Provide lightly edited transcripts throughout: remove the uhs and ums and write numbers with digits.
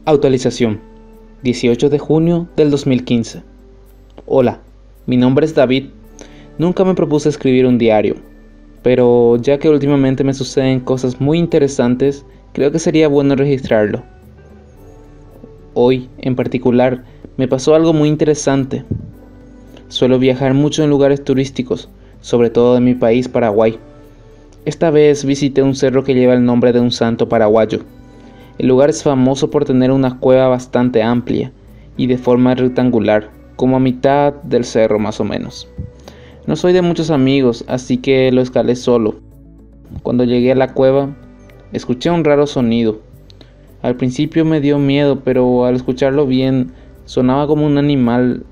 Actualización 18 de junio del 2015. Hola, mi nombre es David. Nunca me propuse escribir un diario, pero ya que últimamente me suceden cosas muy interesantes, creo que sería bueno registrarlo. Hoy, en particular, me pasó algo muy interesante. Suelo viajar mucho en lugares turísticos, sobre todo de mi país, Paraguay. Esta vez visité un cerro que lleva el nombre de un santo paraguayo. El lugar es famoso por tener una cueva bastante amplia y de forma rectangular, como a mitad del cerro más o menos. No soy de muchos amigos, así que lo escalé solo. Cuando llegué a la cueva, escuché un raro sonido. Al principio me dio miedo, pero al escucharlo bien, sonaba como un animal.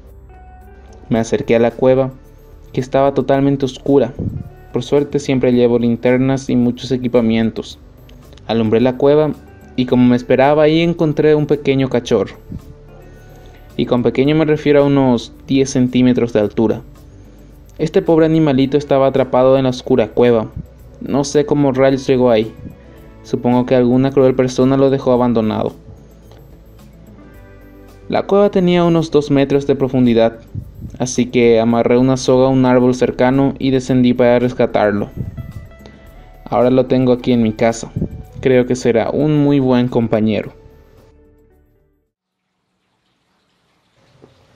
Me acerqué a la cueva, que estaba totalmente oscura. Por suerte siempre llevo linternas y muchos equipamientos. Alumbré la cueva y como me esperaba ahí encontré un pequeño cachorro. Y con pequeño me refiero a unos 10 centímetros de altura. Este pobre animalito estaba atrapado en la oscura cueva. No sé cómo rayos llegó ahí. Supongo que alguna cruel persona lo dejó abandonado. La cueva tenía unos 2 metros de profundidad, así que amarré una soga a un árbol cercano y descendí para rescatarlo. Ahora lo tengo aquí en mi casa. Creo que será un muy buen compañero.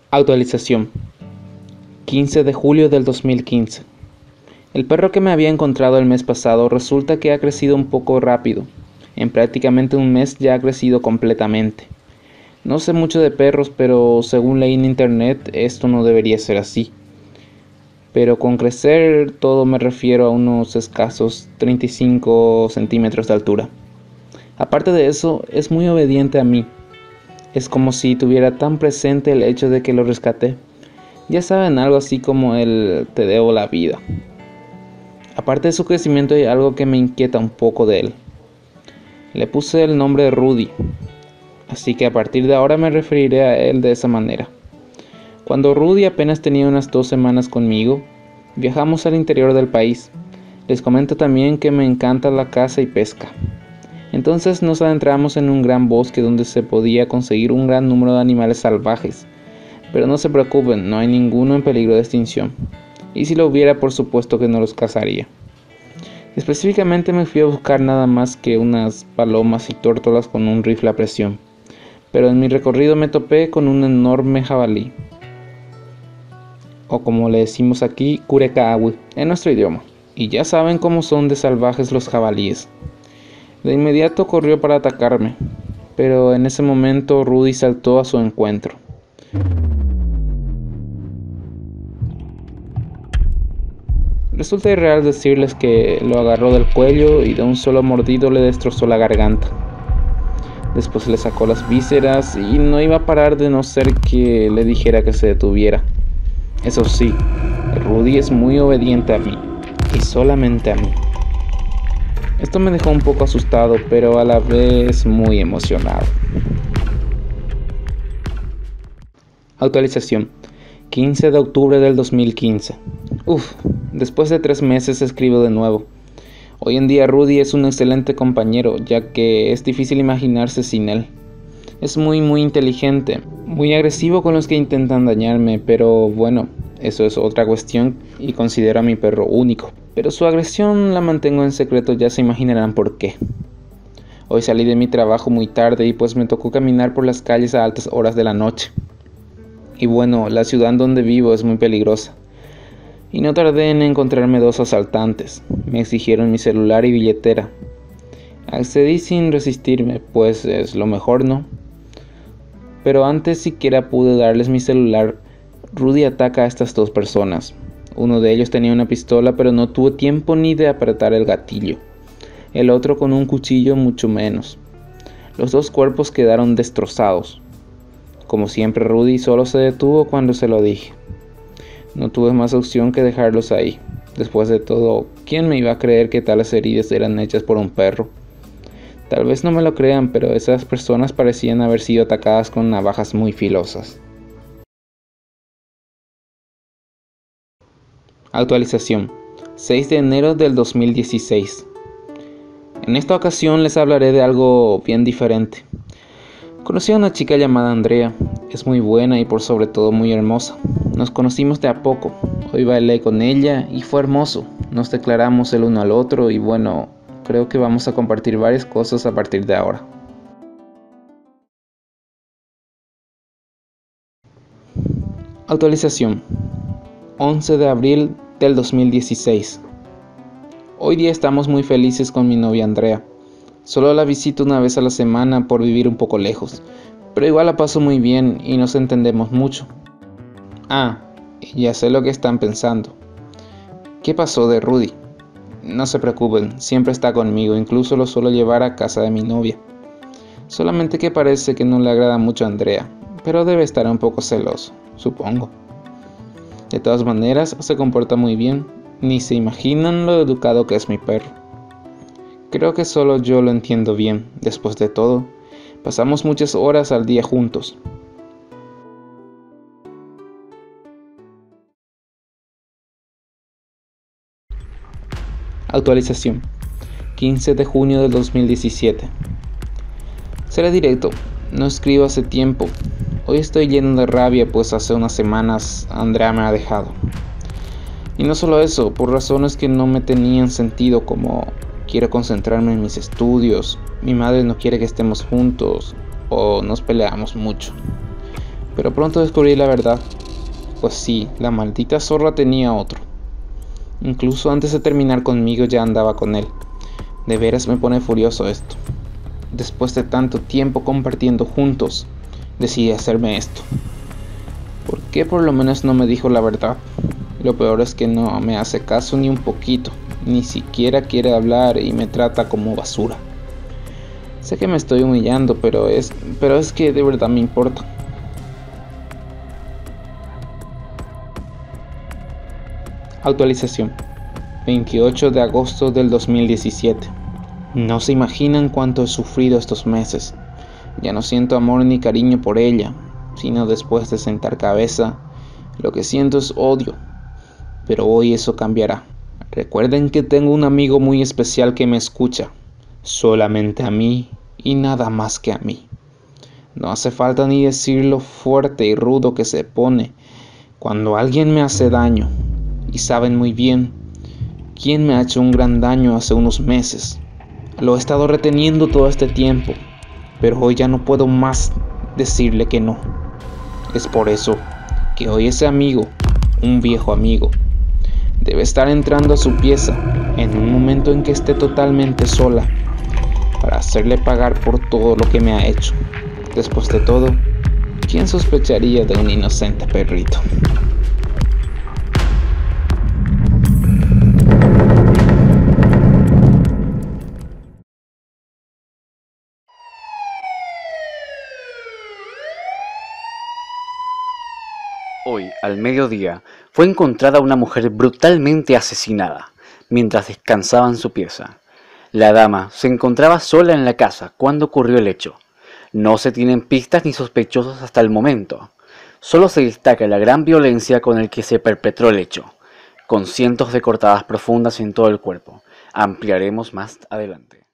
Actualización 15 de julio del 2015. El perro que me había encontrado el mes pasado resulta que ha crecido un poco rápido. En prácticamente un mes ya ha crecido completamente. No sé mucho de perros, pero según leí en internet esto no debería ser así. Pero con crecer todo me refiero a unos escasos 35 centímetros de altura. Aparte de eso, es muy obediente a mí. Es como si tuviera tan presente el hecho de que lo rescaté. Ya saben, algo así como el te debo la vida. Aparte de su crecimiento hay algo que me inquieta un poco de él. Le puse el nombre de Rudy, así que a partir de ahora me referiré a él de esa manera. Cuando Rudy apenas tenía unas 2 semanas conmigo, viajamos al interior del país. Les comento también que me encanta la caza y pesca. Entonces nos adentramos en un gran bosque donde se podía conseguir un gran número de animales salvajes. Pero no se preocupen, no hay ninguno en peligro de extinción. Y si lo hubiera, por supuesto que no los cazaría. Específicamente me fui a buscar nada más que unas palomas y tórtolas con un rifle a presión. Pero en mi recorrido me topé con un enorme jabalí. O como le decimos aquí, curecagüe, en nuestro idioma. Y ya saben cómo son de salvajes los jabalíes. De inmediato corrió para atacarme, pero en ese momento Rudy saltó a su encuentro. Resulta irreal decirles que lo agarró del cuello y de un solo mordido le destrozó la garganta. Después le sacó las vísceras y no iba a parar de no ser que le dijera que se detuviera. Eso sí, Rudy es muy obediente a mí, y solamente a mí. Esto me dejó un poco asustado, pero a la vez muy emocionado. Actualización 15 de octubre del 2015. Después de 3 meses escribo de nuevo. Hoy en día Rudy es un excelente compañero, ya que es difícil imaginarse sin él. Es muy inteligente, muy agresivo con los que intentan dañarme, pero bueno, eso es otra cuestión y considero a mi perro único. Pero su agresión la mantengo en secreto, ya se imaginarán por qué. Hoy salí de mi trabajo muy tarde y pues me tocó caminar por las calles a altas horas de la noche. Y bueno, la ciudad en donde vivo es muy peligrosa. Y no tardé en encontrarme 2 asaltantes. Me exigieron mi celular y billetera. Accedí sin resistirme, pues es lo mejor, ¿no? Pero antes siquiera pude darles mi celular, Rudy ataca a estas 2 personas. Uno de ellos tenía una pistola, pero no tuvo tiempo ni de apretar el gatillo. El otro con un cuchillo mucho menos. Los 2 cuerpos quedaron destrozados. Como siempre, Rudy solo se detuvo cuando se lo dije. No tuve más opción que dejarlos ahí. Después de todo, ¿quién me iba a creer que tales heridas eran hechas por un perro? Tal vez no me lo crean, pero esas personas parecían haber sido atacadas con navajas muy filosas. Actualización 6 de enero del 2016. En esta ocasión les hablaré de algo bien diferente. Conocí a una chica llamada Andrea. Es muy buena y por sobre todo muy hermosa. Nos conocimos de a poco. Hoy bailé con ella y fue hermoso. Nos declaramos el uno al otro y bueno, creo que vamos a compartir varias cosas a partir de ahora. Actualización. 11 de abril del 2016. Hoy día estamos muy felices con mi novia Andrea. Solo la visito una vez a la semana por vivir un poco lejos, pero igual la paso muy bien y nos entendemos mucho. Y ya sé lo que están pensando. ¿Qué pasó de Rudy? No se preocupen, siempre está conmigo, incluso lo suelo llevar a casa de mi novia. Solamente que parece que no le agrada mucho a Andrea, pero debe estar un poco celoso, supongo. De todas maneras, se comporta muy bien, ni se imaginan lo educado que es mi perro. Creo que solo yo lo entiendo bien, después de todo, pasamos muchas horas al día juntos. Actualización. 15 de junio del 2017. Seré directo, no escribo hace tiempo. Hoy estoy lleno de rabia pues hace unas semanas Andrea me ha dejado. Y no solo eso, por razones que no me tenían sentido como quiero concentrarme en mis estudios, mi madre no quiere que estemos juntos o nos peleamos mucho. Pero pronto descubrí la verdad, pues sí, la maldita zorra tenía otro. Incluso antes de terminar conmigo ya andaba con él. De veras me pone furioso esto. Después de tanto tiempo compartiendo juntos, decidí hacerme esto. ¿Por qué por lo menos no me dijo la verdad? Lo peor es que no me hace caso ni un poquito, ni siquiera quiere hablar y me trata como basura. Sé que me estoy humillando, pero es que de verdad me importa. Actualización. 28 de agosto del 2017. No se imaginan cuánto he sufrido estos meses. Ya no siento amor ni cariño por ella, sino después de sentar cabeza, lo que siento es odio. Pero hoy eso cambiará. Recuerden que tengo un amigo muy especial que me escucha, solamente a mí y nada más que a mí. No hace falta ni decir lo fuerte y rudo que se pone cuando alguien me hace daño, y saben muy bien quién me ha hecho un gran daño hace unos meses. Lo he estado reteniendo todo este tiempo, pero hoy ya no puedo más decirle que no. Es por eso que hoy ese amigo, un viejo amigo, debe estar entrando a su pieza en un momento en que esté totalmente sola para hacerle pagar por todo lo que me ha hecho. Después de todo, ¿quién sospecharía de un inocente perrito? Hoy, al mediodía, fue encontrada una mujer brutalmente asesinada, mientras descansaba en su pieza. La dama se encontraba sola en la casa cuando ocurrió el hecho. No se tienen pistas ni sospechosos hasta el momento. Solo se destaca la gran violencia con el que se perpetró el hecho, con cientos de cortadas profundas en todo el cuerpo. Ampliaremos más adelante.